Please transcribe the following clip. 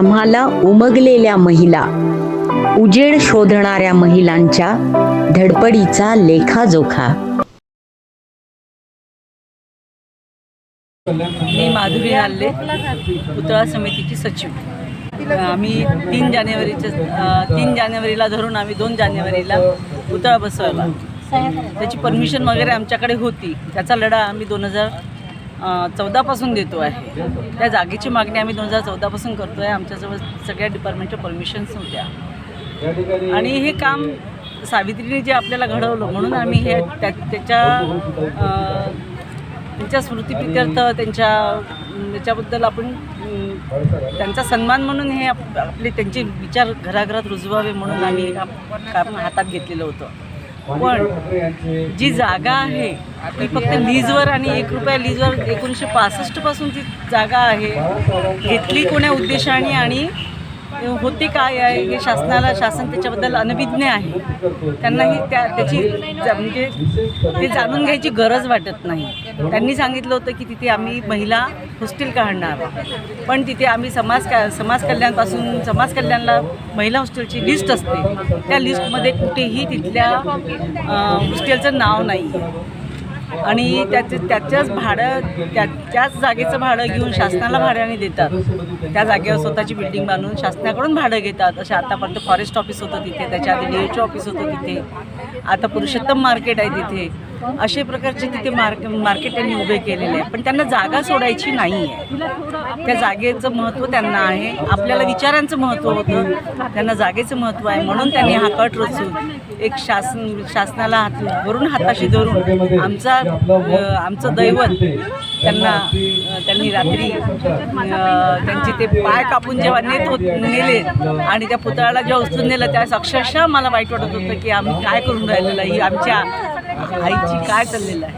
आम्हाला उमगलेल्या महिला, उजेड शोधणाऱ्या महिलांच्या धडपडीचा लेखाजोखा। मी माधुरी नाल्ले, पुतळा समितीची सचिव। आम्ही 3 जानेवारीला धरून आम्ही 2 जानेवारीला पुतळा बसवला। त्याची परमिशन वगैरे आमच्याकडे होती। त्याचा लढा आम्ही 2014 पासून देतो आहे। त्या जागेची मागणी आम्ही 2014 पासून करतो आहे। आमच्याजवळ सगळ्या डिपार्टमेंटच्या परमिशन्स होत्या आणि हे काम सावित्रीने जे आपल्याला घडवलं म्हणून आम्ही हे त्यांच्या स्मृतिप्रित्यर्थ त्याच्याबद्दल आपण त्यांचा सन्मान म्हणून हे त्यांचे विचार घराघरात रुजवावे म्हणून आम्ही हे काम हातात घेतलेलं होतं। पण जी जागा आहे ती फक्त लीजवर आणि 1 रुपया लीजवर 1965 पासून ती जागा आहे। घेतली कोण्या उद्देशाने आणि होती काय आहे हे शासन त्याच्याबद्दल अनभिज्ञ आहे। त्यांनाही त्याची म्हणजे ते जाणून घ्यायची गरज वाटत नाही। त्यांनी सांगितलं होतं की तिथे आम्ही महिला हॉस्टेल काढणार, पण तिथे आम्ही समाज कल्याणला महिला हॉस्टेलची लिस्ट असते, त्या लिस्टमध्ये कुठेही तिथल्या हॉस्टेलचं नाव नाही आहे आणि त्याच्याच जागेचं भाडं घेऊन शासनाला भाड्याने देतात। त्या जागेवर स्वतःची बिल्डिंग बांधून शासनाकडून भाडं घेतात। असे आतापर्यंत फॉरेस्ट ऑफिस होतं तिथे, त्याच्या आधी DHO ऑफिस होतं तिथे, आता पुरुषोत्तम मार्केट आहे तिथे। असे प्रकारचे तिथे मार्केट त्यांनी उभे केलेले आहे, पण त्यांना जागा सोडायची नाही आहे। त्या जागेचं महत्त्व त्यांना आहे, आपल्याला विचारांचं महत्त्व होतं, त्यांना जागेचं महत्त्व आहे। म्हणून त्यांनी हा कट रचून एक शासनाला वरून हाताशी धरून आमचं दैवत त्यांनी रात्री त्यांचे ते पाय कापून जेव्हा नेले आणि त्या पुतळ्याला जेव्हा उचलून नेलं त्यावेळेस अक्षरशः मला वाईट वाटत होतं की आम्ही काय करून राहिलेलं आहे, ही आमच्या आईची काय चाललेलं आहे।